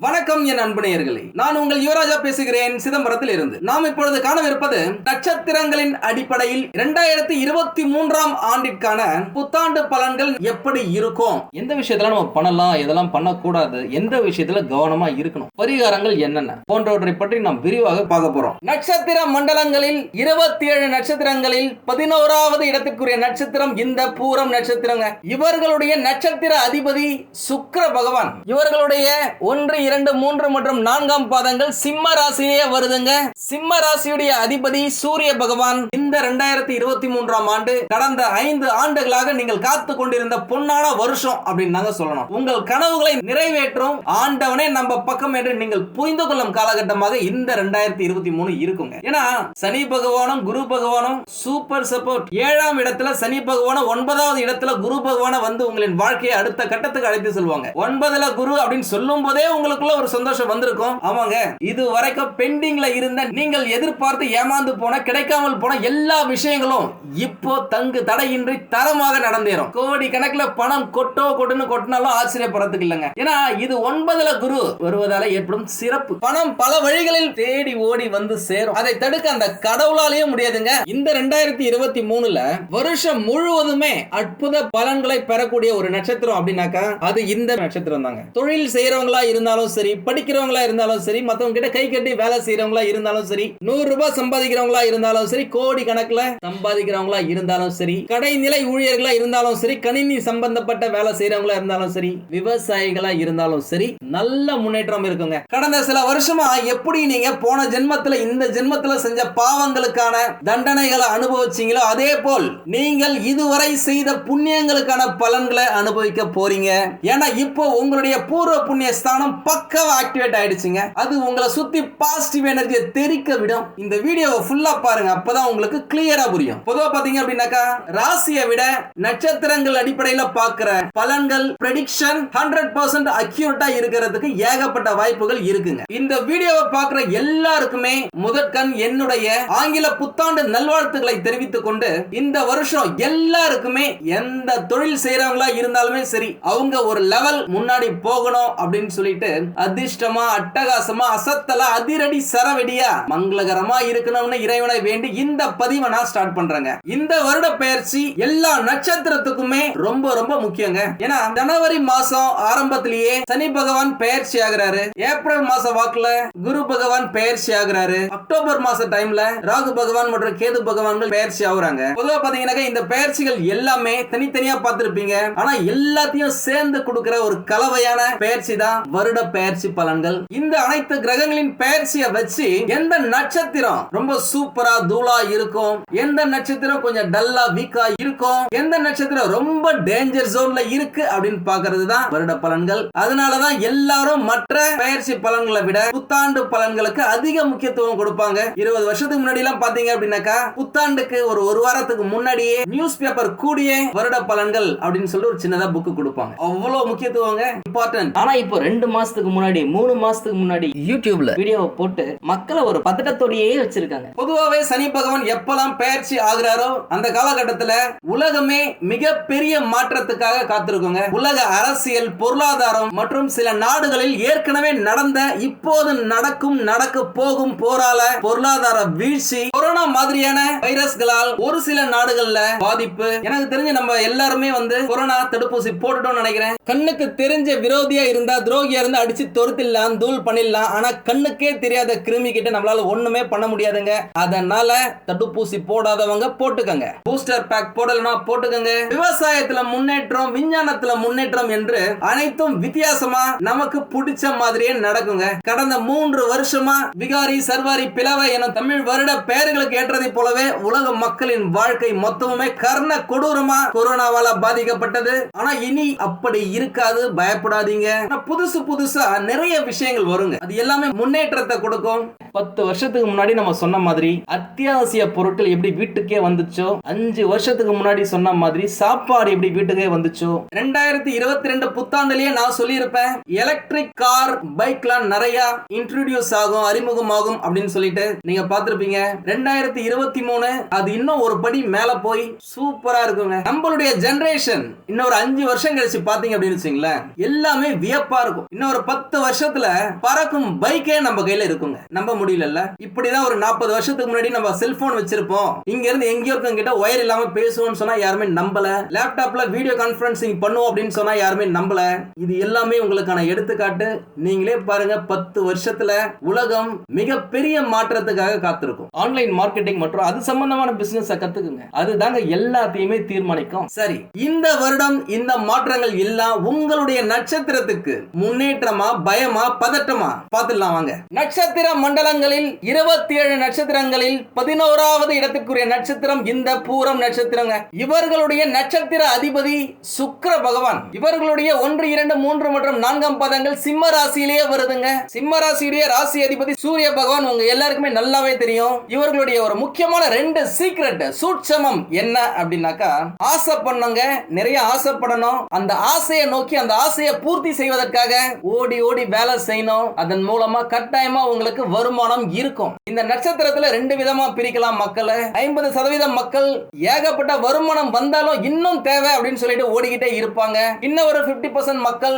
வணக்கம் என் அன்பு நேயர்களே, நான் உங்கள் யுவராஜா பேசுகிறேன் சிதம்பரத்தில் இருந்து. நாம் இப்பொழுது காணவிருப்பது நட்சத்திரங்களின் அடிப்படையில் 2023ஆம் ஆண்டிற்கான புத்தாண்டு பலன்கள் எப்படி இருக்கும், எந்த விஷயத்துல நம்ம பண்ணலாம், எதெல்லாம் பண்ணக்கூடாது, எந்த விஷயத்துல கவனமா இருக்கணும், பரிகாரங்கள் என்னென்ன போன்றவற்றை பற்றி நாம் விரிவாக பார்க்க போறோம். நட்சத்திர மண்டலங்களில் 27 நட்சத்திரங்களில் 11வது இடத்திற்குரிய நட்சத்திரம் இந்த பூரம் நட்சத்திரங்க. இவர்களுடைய நட்சத்திர அதிபதி சுக்கிர பகவான். இவர்களுடைய 1, 2, 3 மற்றும் 4ஆம் பாதங்கள் சிம்ம ராசியிலே வருதுங்க. சிம்ம ராசியுடைய அதிபதி சூரிய பகவான். இந்த 2023ஆம் ஆண்டு கடந்த 5 ஆண்டுகளாக நீங்கள் காத்து கொண்டிருந்த பொன்னான வருஷம் அப்படின்னு நாங்க சொல்லணும். உங்கள் கனவுகளை நிறைவேற்றும் ஆண்டவனே நம்ம பக்கம் என்று நீங்கள் புரிந்து கொள்ளும் காலகட்டமாக இந்த 2023 இருக்குங்க. ஏன்னா சனி பகவானும் குரு பகவானும் சூப்பர் சப்போர்ட். 7ஆம் இடத்துல சனி பகவானும் 9வது இடத்துல குரு பகவான வந்து உங்களின் வாழ்க்கையை அடுத்த கட்டத்துக்கு அழைத்து செல்வாங்க. 9ல குரு அப்படின்னு சொல்லும் போதே உங்களுக்குள்ள ஒரு சந்தோஷம் வந்திருக்கும். ஆமாங்க, இது வரைக்கும் பெண்டிங்ல இருந்த நீங்கள் எதிர்பார்த்து ஏமாந்து போன கிடைக்காமல் போன எல்லா விஷயங்களும் இப்போ தங்கு தடையின்றி தரமாக நடந்தேறும். கோடி கணக்குல பணம் கொட்டுன்னு கொட்டினாலும் ஆச்சரியப்படுறதுக்கு இல்லைங்க. ஏன்னா இது 9ல குரு வருவதால ஏற்படும் சிறப்பு. பணம் பல வழிகளில் தேடி ஓடி வந்து சேரும். அதை தடுக்க அந்த கடவுளாலேயே முடியாதுங்க. இந்த 2023ல வருஷம் முழுவதுமே அற்புத பலன்களை பெறக்கூடிய ஒரு நட்சத்திரம் அப்படின்னாக்கா அது இந்த நட்சத்திரம் தாங்க. தொழில் செய்யறவங்களா இருந்தாலும் சரி, படிக்கிறவங்களா இருந்தாலும் சரி, மத்தவங்க கிட்ட கை கட்டி வேலை செய்யறவங்களா இருந்தாலும் சரி, 100 ரூபாய் சம்பாதிக்கிறவங்களா இருந்தாலும் சரி, கோடி கணக்குல சம்பாதிக்கிறவங்களா இருந்தாலும் சரி, கடைநிலை ஊழியர்களா இருந்தாலும் சரி, கணினி சம்பந்தப்பட்ட வேலை செய்யறவங்களா இருந்தாலும் சரி, விவசாயிகளா இருந்தாலும் சரி, நல்ல முன்னேற்றம் இருக்குங்க. கடந்த சில வருஷமா எப்படி நீங்க போன ஜென்மத்துல இந்த ஜென்மத்துல செஞ்ச பாவங்களுக்கான தண்டனைகளை அனுபவிச்சீங்களோ அதே போல் நீங்கள் இதுவரை செய்த புண்ணியங்களுக்கான பலன்களை அனுபவிக்க போறீங்க. ஏன்னா இப்போ உங்களுடைய பூர்வ புண்ணிய ஸ்தானம் பக்காவா ஆக்டிவேட் ஆயிடுச்சுங்க. அது உங்களை சுத்தி பாசிட்டிவ் எனர்ஜியை தெரிக்க விடும். இந்த வீடியோவை ஃபுல்லா பாருங்க, அப்பதான் உங்களுக்கு கிளியரா புரியும். பொதுவா பாத்தீங்க அப்படின்னாக்கா ராசியை விட நட்சத்திரங்கள் அடிப்படையில் பார்க்கிற பலன்கள் prediction 100% அக்யூரேட்டா இருக்கிறதுக்கு ஏகப்பட்ட வாய்ப்புகள் இருக்குங்க. இந்த வீடியோவை பார்க்கிற எல்லாருக்குமே முதற்கண் என்னுடைய ஆங்கில புத்தாண்டு நல்வாழ்த்துக்களை தெரிவித்துக் கொண்டு இந்த வருஷம் எல்லாருக்குமே எந்த தொழில் செய்யறவங்களா இருந்தாலுமே சரி, அவங்க ஒரு லெவல் முன்னாடி போகணும் அப்படின்னு சொல்லிட்டு அதிர்ஷ்டமா அட்டகாசமா அசத்தலா அதிரடி சரவெடியா மங்களகரமா இருக்கணும்னு இறைவனை வேண்டி இந்த பதிவை நான் ஸ்டார்ட் பண்றேங்க. இந்த வருட பெயர்ச்சி எல்லா நட்சத்திரத்துக்குமே ரொம்ப ரொம்ப முக்கியங்க. ஏன்னா ஜனவரி மாசம் ஆரம்பத்திலேயே சனி பகவான் பெயர்ச்சி ஆகிறாரு. ஏப்ரல் மாச வாக்குல குரு பகவான் பெயர்ச்சி ஆகிறாரு. அக்டோபர் மாச டைம்ல ராகு பகவான் மற்றும் கேது பகவான்கள் பெயர்ச்சி ஆகுறாங்க. பொதுவா பாத்தீங்கன்னா இந்த பெயர்ச்சிகள் எல்லாமே தனித்தனியா பார்த்திருப்பீங்க. ஆனா எல்லாத்தையும் சேர்ந்து கொடுக்கிற ஒரு கலவையான பெயர்ச்சி தான் வருட பெயர்ச்சி பலன்கள். இந்த அனைத்து கிரகங்களின் பெயர்ச்சியை வச்சு எந்த நட்சத்திரம் ரொம்ப சூப்பரா தூளா இருக்கும், எந்த நட்சத்திரம் கொஞ்சம் டல்லா வீக்கா இருக்கும், எந்த நட்சத்திரம் ரொம்ப டேஞ்சர் ஜோன்ல இருக்கு அப்படின்னு பாக்குறது தான் வருட பலன்கள். அதனாலதான் எல்லாரும் மற்ற பெயர்ச்சி பலன்களை விட புத்தாண்டு பலன்களுக்கு அதிக முக்கியத்துவம் கொடுப்பாங்க. 20 வருஷத்துக்கு முன்னாடி எல்லாம் பாத்தீங்க அப்படின்னாக்கா புத்தாண்டுக்கு ஒரு வாரத்துக்கு முன்னாடியே நியூஸ் பேப்பர் கூடிய வருட பலன்கள் அப்படின்னு சொல்லி ஒரு சின்னதா புக் கொடுப்பாங்க. அவ்வளவு முக்கியத்துவங்க, இம்பார்ட்டன்ட். ஆனா இப்போ 2 மாசத்துக்கு முன்னாடி 3 மாசத்துக்கு முன்னாடி யூடியூப்ல வீடியோவை போட்டு மக்களை ஒரு பதட்டத்தோடையே வச்சிருக்காங்க. பொதுவாவே சனி பகவான் எப்பெல்லாம் பெயர்ச்சி ஆகுறாரோ அந்த காலகட்டத்துல உலகமே மிகப்பெரிய மாற்றத்துக்காக காத்திருக்குங்க. உலக அரசியல், பொருளாதாரம் மற்றும் சில நாடுகளில் ஏற்கனவே நடந்த, இப்போது நடக்கும், நடக்க போகும் போரால பொருளாதார வீழ்ச்சி, கொரோனா மாதிரியான வைரஸ்களால் ஒரு சில நாடுகள்ல பாதிப்பு. எனக்கு தெரிஞ்சு நம்ம எல்லாருமே கொரோனா தடுப்பூசி போட்டுட்டோம் நினைக்கிறேன். கண்ணுக்கு தெரிஞ்ச விரோதியா இருந்தா, துரோகியா இருந்தா அடிச்சு தொடுத்திடலாம், தூள் பண்ணிடலாம். ஆனா கண்ணுக்கே தெரியாத கிருமி கிட்ட நம்மளால ஒண்ணுமே பண்ண முடியாதுங்க. அதனால தடுப்பூசி போடாதவங்க போட்டுக்கங்க, பூஸ்டர் பேக் போடலனா போட்டுக்கங்க. விவசாயத்துல முன்னேற்றம், விஞ்ஞானத்துல முன்னேற்றம் என்று அனைத்தும் வித்தியாசமா நமக்கு பிடிச்ச மாதிரியே நடக்குங்க. கடந்த 3 வருஷமா விகாரி, சர்வாரி, பிளவை எனும் தமிழ் வருட பெயர்களுக்கு ஏற்றதை போலவே உலக மக்களின் வாழ்க்கை மொத்தமுமே கர்ண கொடூரமா கொரோனாவால பாதிக்கப்பட்டது. ஆனா இனி அப்படி இருக்காது, பயப்படாதீங்க. புதுசு புதுசா நிறைய விஷயங்கள் வருங்க. அது எல்லாமே முன்னேற்றத்தை கொடுக்கும். 10 வருஷத்துக்கு முன்னாடி நம்ம சொன்ன மாதிரி அத்தியாவசிய பொருட்கள் எப்படி வீட்டுக்கே வந்துச்சோ, 5 வருஷத்துக்கு முன்னாடி சொன்ன மாதிரி சாப்பாடு எப்படி வீட்டுக்கே வந்துச்சோ, 2022 புத்தாண்டுலயே நான் சொல்லியிருப்பேன் எலக்ட்ரிக் கார் பைக்லாம் நிறைய இன்ட்ரோடியூஸ் ஆகும், அறிமுகமாகும் அப்படின்னு சொல்லிட்டு நீங்க பார்த்திருப்பீங்க. 2023 அது இன்னும் ஒரு படி மேல போய் சூப்பரா இருக்குங்க. நம்மளுடைய ஜெனரேஷன் இன்னொரு 5 வருஷம் கழிச்சு பாத்தீங்க அப்படின்னு வச்சுங்களேன், எல்லாமே வியப்பா இருக்கும். இன்னொரு 10 வருஷத்துல பறக்கும் பைக்கே நம்ம கையில இருக்குங்க. நம்ப முடியல. இப்படிதான் ஒரு 40 வருஷத்துக்கு முன்னாடி நம்ம செல்போன் வச்சிருப்போம், இங்க இருந்து எங்கேயோ கிட்ட ஒயர் இல்லாம பேசுவோம்னு சொன்னா யாருமே நம்பல. லேப்டாப்ல வீடியோ கான்பரன்சிங் பண்ணுவோம் அப்படின்னு சொன்னா யாருமே நம்பல. இது எல்லாமே உங்களுக்கான எடுத்துக்காட்டு. நீங்களே பாருங்க, 10 வருஷத்துல உலகம் மிகப்பெரிய மாற்றத்துக்காக காத்திருக்கும். ஆன்லைன் மார்க்கெட்டிங் மற்றும் அது சம்பந்தமான பிசினஸ் கத்துக்குங்க. அதுதாங்க எல்லாத்தையுமே தீர்மானிக்கும். சரி, இந்த வருடம் இந்த மாற்றங்கள் எல்லாம் உங்களுடைய நட்சத்திரத்துக்கு முன்னேற்றமா, பயமா, பதட்டமா? பார்த்துடலாம் வாங்க. நட்சத்திர மண்டலங்களில் 27 நட்சத்திரங்களில் 11வது இடத்துக்குரிய நட்சத்திரம் இந்த பூரம் நட்சத்திரங்க. இவர்களுடைய நட்சத்திர அதிபதி சுக்கிர பகவான். இவர்களுடைய 1, 2, 3 மற்றும் 4ஆம் பாதங்கள் சிம்ம ராசியிலேயே வருதுங்க. சிம்ம ராசியுடைய ராசி அதிபதி சூரிய பகவான் உங்க எல்லாருக்குமே நல்லாவே தெரியும். இவர்களுடைய ஒரு முக்கியமான 2 சீக்ரெட் சூட்சமம் என்ன அப்படின்னாக்கா, ஆசை பண்ணுங்க, நிறைய ஆசைப்படணும், அந்த ஆசையை நோக்கி அந்த ஆசையை பூர்த்தி செய்வதற்காக ஓடி ஓடி வேலை செய்யணும். அதன் மூலமா கட்டாயமா உங்களுக்கு வருமானம் இருக்கும். இந்த நட்சத்திரத்துல 2 விதமா பிரிக்கலாம் மக்களை. 50% மக்கள் ஏகப்பட்ட வருமானம் வந்தாலும் இன்னும் தேவை அப்படின்னு சொல்லிட்டு ஓடிக்கிட்டே இருப்பாங்க. இன்னும் ஒரு 50% மக்கள்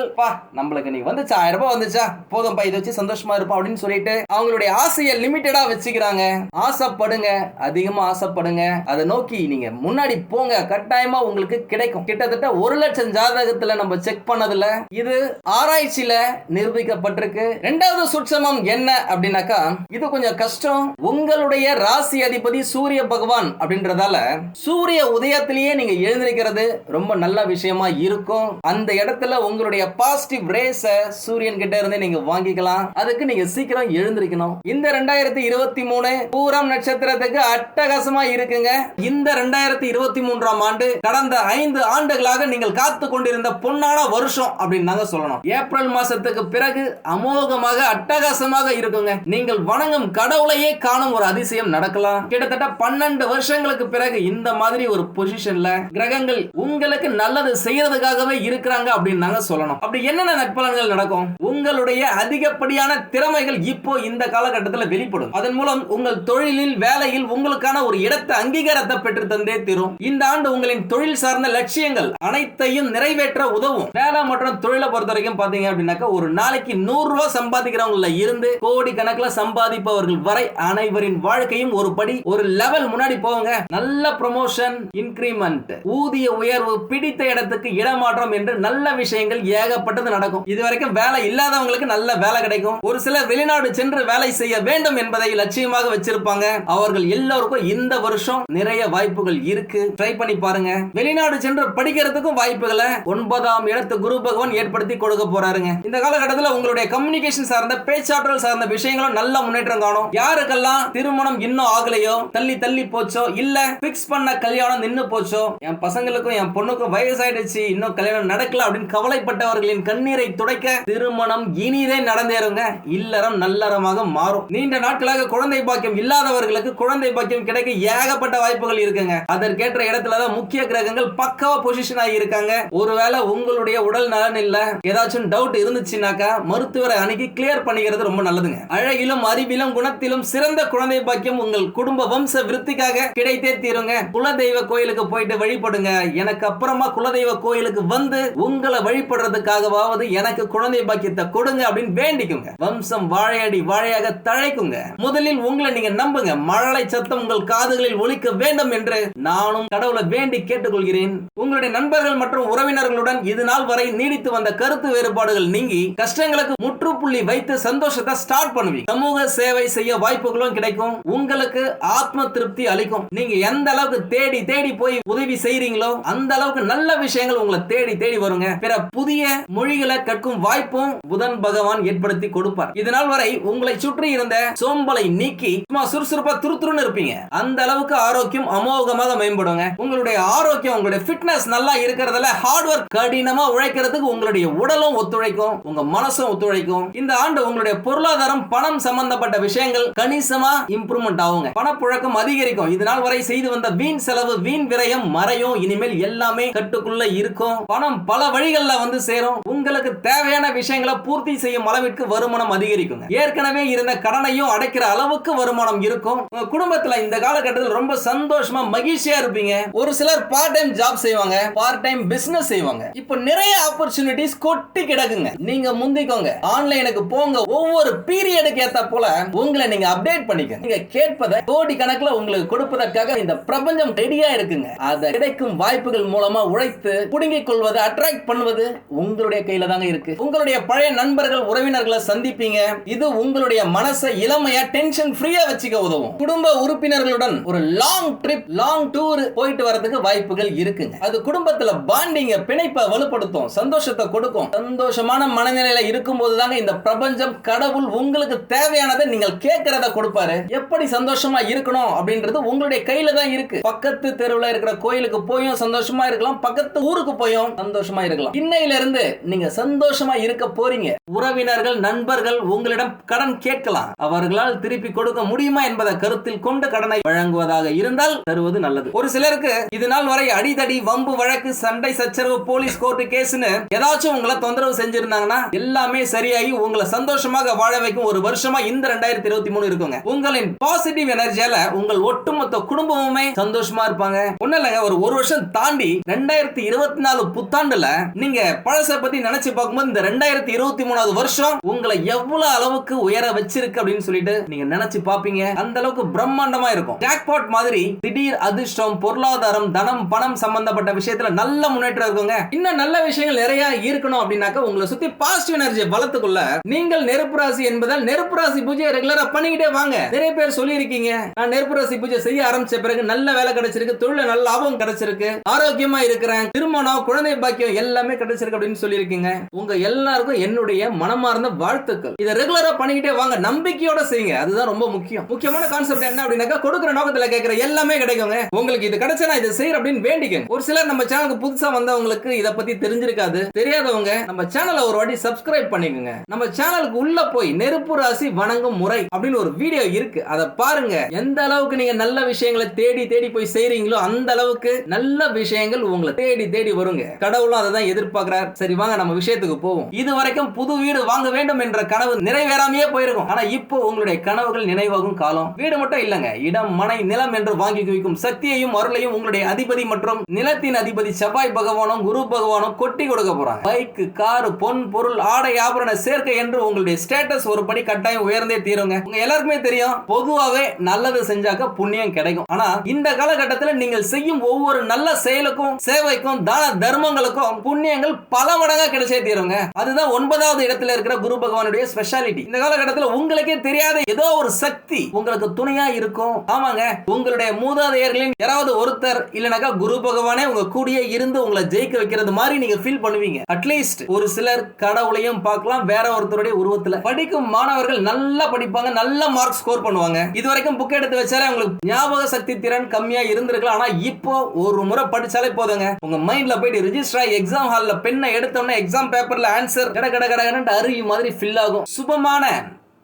நம்மளுக்கு நீ வந்துச்சா, 1000 ரூபாய் வந்துச்சா, போதும் இதை வச்சு சந்தோஷமா இருப்போம் அப்படின்னு சொல்லிட்டு அவங்களுடைய ஆசையை லிமிட்டடா வச்சுக்கிறாங்க. ஆசைப்படுங்க, அதிகமா ஆசைப்படுங்க, அதை நோக்கி நீங்க முன்னாடி போங்க, கட்டாயமா உங்களுக்கு கிடைக்கும். கிட்டத்தட்ட 1 லட்சம் ஜாதகத்துல நம்ம செக் பண்ணதுல இது ஆராய்ச்சியில நிரூபிக்கப்பட்டிருக்கு. 2வது சூட்சமம் என்ன அப்படின்னாக்கா, இது கொஞ்சம் கஷ்டம். உங்களுடைய ராசி அதிபதி சூரிய பகவான் அப்படின்றதால சூரிய உதயத்திலேயே நீங்க எழுந்திருக்கிறது ரொம்ப நல்ல விஷயமா இருக்கும். அந்த இடத்துல உங்களுடைய பாசிட்டிவ் ரேஸ சூரியன் கிட்ட இருந்து நீங்க வாங்கிக்கலாம். அதுக்கு நீங்க சீக்கிரம் எழுந்திருக்கணும். இந்த 2023 பூரம் நட்சத்திரத்துக்கு அட்டகாசமா இருக்குங்க. இந்த 2023ஆம் ஆண்டு கடந்த 5 ஆண்டுகளாக நீங்கள் காத்து கொண்டிருந்த பொன்னான வருஷம் அப்படின்னு நாங்க சொல்லணும். ஏப்ரல் மாசத்துக்கு பிறகு அமோகமாக அட்டகாசமாக இருக்குங்க. நீங்கள் வணங்கும் கடவுளையே காணும் ஒரு அதிசயம் நடக்கலாம். கிட்டத்தட்ட 12 வருஷங்களுக்கு பிறகு இந்த மாதிரி ஒரு பொசிஷன்ல கிரகங்கள் உங்களுக்கு நல்லது செய்யறதுக்காகவே இருக்கிறாங்க அப்படின்னு நாங்க சொல்லணும். அப்படி என்னென்ன நற்பலன்கள் நடக்கும்? உங்களுடைய அதிகப்படியான திறமைகள் இப்போ இந்த காலகட்டத்தில் வெளிப்படும். அதன் மூலம் உங்கள் தொழிலில், வேலையில் உங்களுக்கான ஒரு இடத்தை, அங்கீகாரத்தை பெற்று தந்தே தீரும். இந்த ஆண்டு உங்களின் தொழில் சார்ந்த லட்சியங்கள் அனைத்தையும் நிறைவேற்ற உதவும். வேலை மற்றும் தொழிலை பொறுத்த வரைக்கும் பாத்தீங்க அப்படின்னாக்கா, ஒரு நாளைக்கு 100 ரூபாய் சம்பாதிக்கிறவங்கள இருந்து கோடி கணக்கில் சம்பாதிப்பவர்கள் வரை அனைவரின் வாழ்க்கையும் ஒரு படி, ஒரு லெவல் முன்னாடி போங்க. நல்ல ப்ரமோஷன், இன்கிரிமெண்ட், ஊதிய உயர்வு, பிடித்த இடத்துக்கு இடமாற்றம் என்று நல்ல விஷயங்கள் ஏகப்பட்டது நடக்கும். இதுவரைக்கும் வேலை இல்லாதவங்களுக்கு நல்ல வேலை கிடைக்கும். ஒரு சிலர் வெளிநாடு சென்று வேலை செய்ய வேண்டும் என்பதை லட்சியமாக வச்சிருப்பாங்க. அவர்கள் எல்லோருக்கும் இந்த வருஷம் நிறைய வாய்ப்புகள் இருக்கு. ட்ரை பண்ணி பாருங்க. வெளிநாடு சென்று படிக்கிறதுக்கும் வாய்ப்புகளை 9ஆம் இடத்து குரு பகவான் ஏற்படுத்தி கொடுக்க போறாருங்க. இந்த காலகட்டத்தில் உங்களுடைய கம்யூனிகேஷன் சார்ந்த, பேச்சாற்றல் சார்ந்த விஷயங்களும் நல்ல முன்னேற்றம் காணும். யாருக்கெல்லாம் திருமணம் இன்னும் ஆகலையோ, தள்ளி தள்ளி போச்சோ, இல்ல பிக்ஸ் பண்ண கல்யாணம் நின்னு போச்சோ, என் பசங்களுக்கும் என் பொண்ணுக்கும் வயசாயிடுச்சு, இன்னும் கல்யாணம் நடக்கல அப்படின்னு கவலைப்பட்டவர்களின் கண்ணீரை துடைக்க திருமணம் இனிதே நடந்தேறுங்க. இல்லறம் நல்லறமாக மாறும். நீண்ட நாட்களாக குழந்தை பாக்கியம் இல்லாதவர்களுக்கு குழந்தை பாக்கியம் கிடைக்க ஏகப்பட்ட வாய்ப்புகள் இருக்குங்க. அதற்கேற்ற இடத்துலதான் முக்கிய கிரகங்கள் பக்காவா பொசிஷன் ஆகி இருக்காங்க. ஒருவேளை உங்களுடைய உடல் நலன் இல்ல, ஏதாச்சும் டவுட் இருந்துச்சுனாக்கா மருத்துவரை அணுகி கிளியர் பண்ணிக்கிறது ரொம்ப நல்லதுங்க. அழகிலும் அறிவிலும் குணத்திலும் சிறந்த குழந்தை பாக்கியம் உங்கள் குடும்ப வம்ச விருத்திக்காக கிடைத்தே தீருங்க. குலதெய்வ கோயிலுக்கு போயிட்டு வழிபடுங்க. எனக்கு அப்புறமா குலதெய்வ கோயிலுக்கு வந்து உங்களை வழிபடுறதுக்காகவாவது எனக்கு குழந்தை பாக்கியத்தை கொடுங்க அப்படின்னு வேண்டிக்குங்க. வம்சம் வாழையடி வாழையாக தழைக்குங்க. முதலில் உங்களை நீங்க நம்புங்க. மழலை சத்தம் உங்கள் காதுகளில் ஒலிக்க வேண்டும் என்று நானும் கடவுளை வேண்டி கேட்டுக்கொள்கிறேன். உங்களுடைய நண்பர்கள் மற்றும் உறவினர்களுடன் இது நாள் வரை நீடித்து வந்த கருத்து வேறுபாடுகள் நீங்கி கஷ்டங்களுக்கு முற்றுப்புள்ளி வைத்து சந்தோஷத்தை ஸ்டார்ட் பண்ணுவீங்க. சமூக சேவை செய்ய வாய்ப்புகளும் கிடைக்கும். உங்களுக்கு ஆத்ம திருப்தி அளிக்கும். நீங்க எந்த அளவுக்கு தேடி தேடி போய் உதவி செய்றீங்களோ அந்த அளவுக்கு நல்ல விஷயங்கள் உங்களை தேடி தேடி வருங்க. பிற புதிய மொழிகளை கற்கும் வாய்ப்பும் புதன் பகவான் ஏற்படுத்தி கொடுப்பார். இதனால் வரை உங்களை சுற்றி இருந்த சோம்பலை நீக்கி சும்மா சுறுசுறுப்பா துருத்துருன்னு இருப்பீங்க. அந்த அளவுக்கு ஆரோக்கியம் அமோகமாக மேம்படுங்க. உங்களுடைய ஆரோக்கியம், உங்களுடைய ஃபிட்னஸ் நல்லா இருக்கிறதுல ஹார்ட் ஒர்க், கடினமா உழைக்கிறதுக்கு உங்களுடைய உடலும் ஒத்துழைக்கும், உங்க மனசும் ஒத்துழைக்கும். இந்த ஆண்டு உங்களுடைய பொருளாதாரம், பணம் சம்பந்த சம்பந்தப்பட்ட விஷயங்கள் கணிசமா இம்ப்ரூவ்மெண்ட் ஆகுங்க. பணப்புழக்கம் அதிகரிக்கும். இதனால் வரை செய்து வந்த வீண் செலவு, வீண் விரயம் மறையும். இனிமேல் எல்லாமே கட்டுக்குள்ள இருக்கும். பணம் பல வழிகள்ல வந்து சேரும். உங்களுக்கு தேவையான விஷயங்களை பூர்த்தி செய்யும் அளவிற்கு வருமானம் அதிகரிக்குங்க. ஏற்கனவே இருந்த கடனையும் அடைக்கிற அளவுக்கு வருமானம் இருக்கும். உங்க குடும்பத்துல இந்த காலகட்டத்தில் ரொம்ப சந்தோஷமா மகிழ்ச்சியா இருப்பீங்க. ஒரு சிலர் பார்ட் டைம் ஜாப் செய்வாங்க, பார்ட் டைம் பிசினஸ் செய்வாங்க. இப்போ நிறைய ஆப்பர்ச்சுனிட்டிஸ் கொட்டி கிடக்குங்க. நீங்க முந்திக்கோங்க, ஆன்லைனுக்கு போங்க. ஒவ்வொரு பீரியடுக்கு ஏத்த போல உங்களை நீங்க அப்டேட் பண்ணிக்கங்க. நீங்க கேட்பதை கோடி கணக்குல உங்களுக்கு கொடுப்பதற்காக இந்த பிரபஞ்சம் ரெடியா இருக்குங்க. அத கிடைக்கும் வாய்ப்புகள் மூலமா உழைத்து புடுங்கிக் கொள்வது, அட்ராக்ட் பண்ணுவது உங்களுடைய கையில தாங்க இருக்கு. உங்களுடைய பழைய நண்பர்கள், உறவினர்களை சந்திப்பீங்க. இது உங்களுடைய மனசை இளமையா, டென்ஷன் ஃப்ரீயா வச்சுக்க உதவும். குடும்ப உறுப்பினர்களுடன் ஒரு லாங் ட்ரிப், லாங் டூர் போயிட்டு வரதுக்கு வாய்ப்புகள் இருக்குங்க. அது குடும்பத்துல பாண்டிங்க, பிணைப்பை வலுப்படுத்தும், சந்தோஷத்தை கொடுக்கும். சந்தோஷமான மனநிலையில இருக்கும் போது தாங்க இந்த பிரபஞ்சம், கடவுள் உங்களுக்கு தேவையானதை நீங்கள் கேட்கறத கொடுப்பாரு. எப்படி சந்தோஷமா இருக்கணும் அப்படின்றது உங்களுடைய கையில தான் இருக்கு. பக்கத்து தெருவுல இருக்கிற கோயிலுக்கு போயும் சந்தோஷமா இருக்கலாம், பக்கத்து ஊருக்கு போயும் சந்தோஷமா இருக்கலாம். இன்னையில இருந்து நீங்க சந்தோஷமா இருக்க போறீங்க. உறவினர்கள், நண்பர்கள் உங்களிடம் கடன் கேட்கலாம். அவர்களால் திருப்பி கொடுக்க முடியுமா என்பதை கருத்தில் கொண்டு கடனை வழங்குவதாக இருந்தால் தருவது நல்லது. ஒரு சிலருக்கு இது நாள் வரை அடிதடி, வம்பு, வழக்கு, சண்டை, சச்சரவு, போலீஸ், கோர்ட்டு கேஸ்னு ஏதாச்சும் உங்களை தொந்தரவு செஞ்சிருந்தாங்கன்னா எல்லாமே சரியாகி உங்களை சந்தோஷமாக வாழ வைக்கும் ஒரு வருஷமா இந்த 2023 இருக்குங்க. உங்களின் பாசிட்டிவ் எனர்ஜியால உங்கள் ஒட்டுமொத்த குடும்பமுமே சந்தோஷமா இருப்பாங்க. ஒண்ணு இல்லங்க, ஒரு வருஷம் தாண்டி 2024 புத்தாண்டுல நீங்க பழச பத்தி நினைச்சு பார்க்கும்போது இந்த 2023வது வருஷம் உங்களை எவ்வளவு அளவுக்கு உயர வச்சிருக்கு அப்படின்னு சொல்லிட்டு நீங்க நினைச்சு பாப்பீங்க. அந்த அளவுக்கு பிரம்மாண்டமா இருக்கும். ஜாக்பாட் மாதிரி திடீர் அதிர்ஷ்டம், பொருளாதாரம், தனம், பணம் சம்பந்தப்பட்ட விஷயத்துல நல்ல முன்னேற்றம் இருக்குங்க. இன்னும் நல்ல விஷயங்கள் நிறைய இருக்கணும் அப்படின்னாக்க உங்களை சுத்தி பாசிட்டிவ் எனர்ஜியை வளர்த்துக்குள்ள நீங்கள் நெருப்பு ராசி என்பதால் நெருப்பு ராசி பூஜை ரெகுலரா பண்ணிக்கிட்டே வாங்க. நிறைய பேர் சொல்லி இருக்கீங்க, நான் நெருப்பு ராசி பூஜை செய்ய ஆரம்பிச்ச பிறகு நல்ல வேலை கிடைச்சிருக்கு, தொழில நல்ல லாபம் கிடைச்சிருக்கு, ஆரோக்கியமா இருக்கிறேன், திருமணம், குழந்தை பாக்கியம் எல்லாமே கிடைச்சிருக்கு அப்படின்னு சொல்லி இருக்கீங்க. உங்க எல்லாருக்கும் என்னுடைய மனமார்ந்த வாழ்த்துக்கள். இதை ரெகுலரா பண்ணிக்கிட்டே வாங்க, நம்பிக்கையோட செய்யுங்க. அதுதான் ரொம்ப முக்கியம். முக்கியமான கான்செப்ட் என்ன அப்படின்னாக்கா, கொடுக்கிற நோக்கத்துல கேட்கிற எல்லாமே கிடைக்குங்க. உங்களுக்கு இது கிடைச்சா நான் இதை செய்யறேன் அப்படின்னு வேண்டிக்கங்க. ஒரு சிலர் நம்ம சேனலுக்கு புதுசா வந்தவங்களுக்கு இத பத்தி தெரிஞ்சிருக்காது. தெரியாதவங்க நம்ம சேனலை ஒரு வாட்டி சப்ஸ்கிரைப் பண்ணிக்கோங்க. நம்ம சேனலுக்கு உள்ள போய் நெருப்பு ராசி வணங்கும் முறை அப்படின்னு ஒரு வீடியோ இருக்கு, அதை பாருங்க. எந்த அளவுக்கு நீங்க நல்ல விஷயங்களை தேடி தேடி போய் செய்றீங்களோ அந்த அளவுக்கு நல்ல விஷயங்கள் உங்களை தேடி தேடி வருங்க. கடவுளும் அதை தான் எதிர்பார்க்கிறார். சரி வாங்க நம்ம விஷயத்துக்கு போவோம். இது வரைக்கும் புது வீடு வாங்க வேண்டும் என்ற கனவு நிறைவேறாமையே போயிருக்கும். ஆனா இப்போ உங்களுடைய கனவுகள் நினைவாகும் காலம். வீடு மட்டும் இல்லங்க, இடம், மனை, நிலம் என்று வாங்கி குவிக்கும் சக்தியையும் அருளையும் உங்களுடைய அதிபதி மற்றும் நிலத்தின் அதிபதி செவ்வாய் பகவானும் குரு பகவானும் கொட்டி கொடுக்க போறாங்க. பைக், கார், பொன், பொருள், ஆடை, ஆபரண சேர்க்கை என்று உங்களுடைய ஸ்டேட்டஸ் ஒரு படி கட்டாயம் உயர்ந்தே தீருங்க. உங்க எல்லாருக்குமே தெரியும், பொதுவாவே நல்லது செஞ்சாக்க புண்ணியம் கிடைக்கும். ஆனா இந்த காலகட்டத்தில் நீங்கள் செய்யும் ஒவ்வொரு நல்ல செயலுக்கும், சேவைக்கும், தான தர்மங்களுக்கும் புண்ணியங்கள் பல மடங்கா கிடைச்சே தீருங்க. அதுதான் 9வது இடத்துல இருக்கிற குரு பகவானுடைய ஸ்பெஷாலிட்டி. இந்த காலகட்டத்தில் உங்களுக்கே தெரியாத ஏதோ ஒரு சக்தி உங்களுக்கு துணையா இருக்கும். ஆமாங்க, உங்களுடைய மூதாதையர்களின் யாராவது ஒருத்தர் இல்லனாக்கா குரு பகவானே உங்க கூடியே இருந்து உங்களை ஜெயிக்க வைக்கிறது மாதிரி நீங்க ஃபீல் பண்ணுவீங்க. அட்லீஸ்ட் ஒரு சிலர் கடவுளையும் பார்க்கலாம் வேற ஒருத்தருடைய உருவத்துல. படிக்கும் மாணவர்கள் நல்லா படிப்பாங்க, நல்ல மார்க் ஸ்கோர் பண்ணுவாங்க. இதுவரைக்கும் புக் எடுத்து வச்சாலே உங்களுக்கு ஞாபக சக்தி திறன் கம்மியா இருந்திருக்கலாம். ஆனா இப்போ ஒரு முறை படிச்சாலே போதுங்க, உங்க மைண்ட்ல போயிட்டு ரிஜிஸ்டர் ஆகி எக்ஸாம் ஹால்ல பெண்ணை எடுத்தோன்னே எக்ஸாம் பேப்பர்ல ஆன்சர் கட கட கட அருவி மாதிரி ஃபில் ஆகும். சுபமான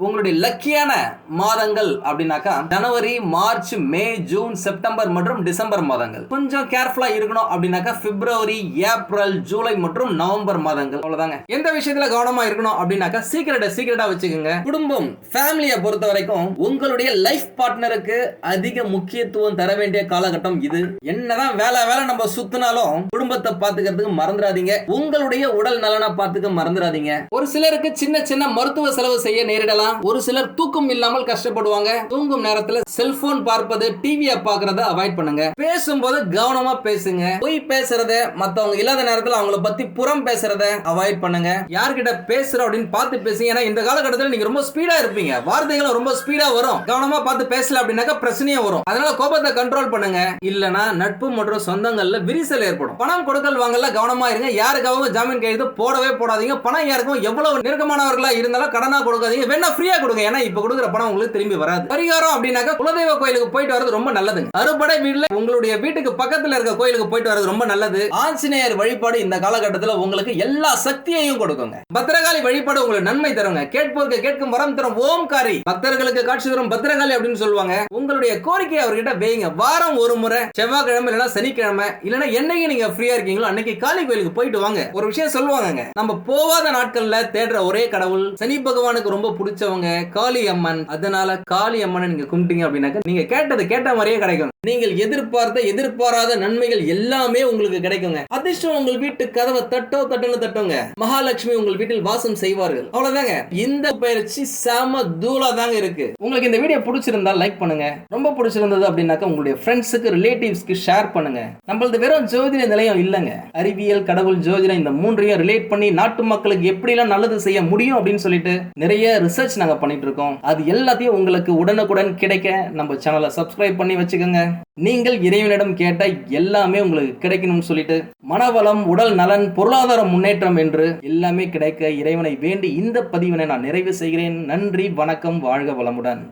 உங்களுடைய லக்கியான மாதங்கள் அப்படின்னாக்கா ஜனவரி, மார்ச், மே, ஜூன், செப்டம்பர் மற்றும் டிசம்பர் மாதங்கள். கொஞ்சம் கேர்ஃபுல்லா இருக்கணும் அப்படின்னாக்கா பிப்ரவரி, ஏப்ரல், ஜூலை மற்றும் நவம்பர் மாதங்கள். அவ்வளவுதாங்க. எந்த விஷயத்துல கவனமா இருக்கணும் அப்படின்னாக்கா சீக்கிரட்டா வச்சுக்கோங்க. குடும்பம், ஃபேமிலியை பொறுத்த வரைக்கும் உங்களுடைய லைஃப் பார்ட்னருக்கு அதிக முக்கியத்துவம் தர வேண்டிய காலகட்டம் இது. என்னதான் வேலை நம்ம சுத்தினாலும் குடும்பத்தை பாத்துக்கிறதுக்கு மறந்துடாதீங்க. உங்களுடைய உடல் நலனை பாத்துக்க மறந்துடாதீங்க. ஒரு சிலருக்கு சின்ன சின்ன மருத்துவ செலவு செய்ய நேரிடலாம். ஒரு சிலர் தூக்கம் இல்லாமல் கஷ்டப்படுவாங்க. தூங்கும் நேரத்துல செல்போன் பார்ப்பது, டிவியை பார்க்கறத அவாய்ட் பண்ணுங்க. பேசும்போது கவனமா பேசுங்க. போய் பேசுறத, மத்தவங்க இல்லாத நேரத்துல அவங்கள பத்தி புறம் பேசுறத அவாய்ட் பண்ணுங்க. யார்கிட்ட பேசுறோம் அப்படின்னு பார்த்து பேசுங்க. ஏன்னா இந்த காலகட்டத்தில் நீங்க ரொம்ப ஸ்பீடா இருப்பீங்க, வார்த்தைகளும் ரொம்ப ஸ்பீடா வரும். கவனமா பார்த்து பேசல அப்படின்னாக்கா பிரச்சனையே வரும். அதனால கோபத்தை கண்ட்ரோல் பண்ணுங்க. இல்லனா நட்பு மற்றும் சொந்தங்கள்ல விரிசல் ஏற்படும். பணம் கொடுக்கல் வாங்கல கவனமா இருங்க. யாருக்காகவும் ஜாமீன் கையெழுத்து போடவே போடாதீங்க. பணம் யாருக்கும் எவ்வளவு நெருக்கமானவர்களா இருந்தாலும் கடனா கொடுக்காதீங்க. வேணா ஃப்ரீயா கொடுங்க. ஏன்னா இப்ப கொடுக்குற பணம் உங்களுக்கு திரும்பி வராது. பரிகாரம் அப்படின்னாக்க குலதெய்வ கோயிலுக்கு போயிட்டு வரது ரொம்ப நல்லதுங்க. அறுபடை வீடுல உங்களுடைய வீட்டுக்கு பக்கத்துல இருக்க கோயிலுக்கு போயிட்டு வரது ரொம்ப நல்லது. ஆஞ்சநேயர் வழிபாடு இந்த காலகட்டத்தில் உங்களுக்கு எல்லா சக்தியையும் கொடுக்குங்க. பத்திரகாளி வழிபாடு உங்களுக்கு நன்மை தருங்க. கேட்போருக்கு கேட்கும் வரம் தரும் ஓம்காரி பக்தர்களுக்கு காட்சி தரும் பத்திரகாளி அப்படின்னு சொல்லுவாங்க. உங்களுடைய கோரிக்கையை அவர்கிட்ட வைங்க. வாரம் ஒரு முறை செவ்வாய்க்கிழமை இல்லைன்னா சனிக்கிழமை இல்லைன்னா என்னைக்கு நீங்க ஃப்ரீயா இருக்கீங்களோ அன்னைக்கு காளி கோயிலுக்கு போயிட்டு வாங்க. ஒரு விஷயம் சொல்லுவாங்க, நம்ம போவாத நாட்கள்ல தேடுற ஒரே கடவுள் சனி பகவானுக்கு ரொம்ப பிடிச்சவங்க காளி அம்மன். அதனால காளி அம்மனை நீங்க கும்பிட்டீங்க அப்படின்னாக்க நீங்க கேட்டது கேட்ட மாதிரியே கிடைக்கும். நீங்கள் எதிர்பாராத நன்மைகள் எல்லாமே உங்களுக்கு கிடைக்குங்க. அதிர்ஷ்டம் உங்கள் வீட்டு கதவை தட்டுங்க. மகாலட்சுமி உங்கள் வீட்டில் வாசம் செய்வார்கள். அவ்வளவுதாங்க. இந்த பயிற்சி செம தூளா தாங்க இருக்கு. உங்களுக்கு இந்த வீடியோ பிடிச்சிருந்தா லைக் பண்ணுங்க. ரொம்ப பிடிச்சிருந்தது அப்படின்னாக்க உங்களுடைய ஃப்ரெண்ட்ஸுக்கு ரிலேட்டிவ்ஸ்க்கு ஷேர் பண்ணுங்க. நம்மளது வெறும் ஜோதிட நிலையம் இல்லைங்க. அறிவியல், கடவுள், ஜோதிடம் இந்த மூன்றையும் ரிலேட் பண்ணி நாட்டு மக்களுக்கு எப்படிலாம் நல்லது செய்ய முடியும் அப்படின்னு சொல்லிட்டு நிறைய ரிசர்ச் நாங்க பண்ணிட்டு இருக்கோம். அது எல்லாத்தையும் உங்களுக்கு உடனுக்குடன் கிடைக்க நம்ம சேனலை சப்ஸ்கிரைப் பண்ணி வச்சுக்கோங்க. நீங்கள் இறைவனிடம் கேட்ட எல்லாமே உங்களுக்கு கிடைக்கணும்னு சொல்லிட்டு மனவளம், உடல் நலன், பொருளாதார முன்னேற்றம் என்று எல்லாமே கிடைக்க இறைவனை வேண்டி இந்த பதிவினை நான் நிறைவு செய்கிறேன். நன்றி, வணக்கம், வாழ்க வளமுடன்.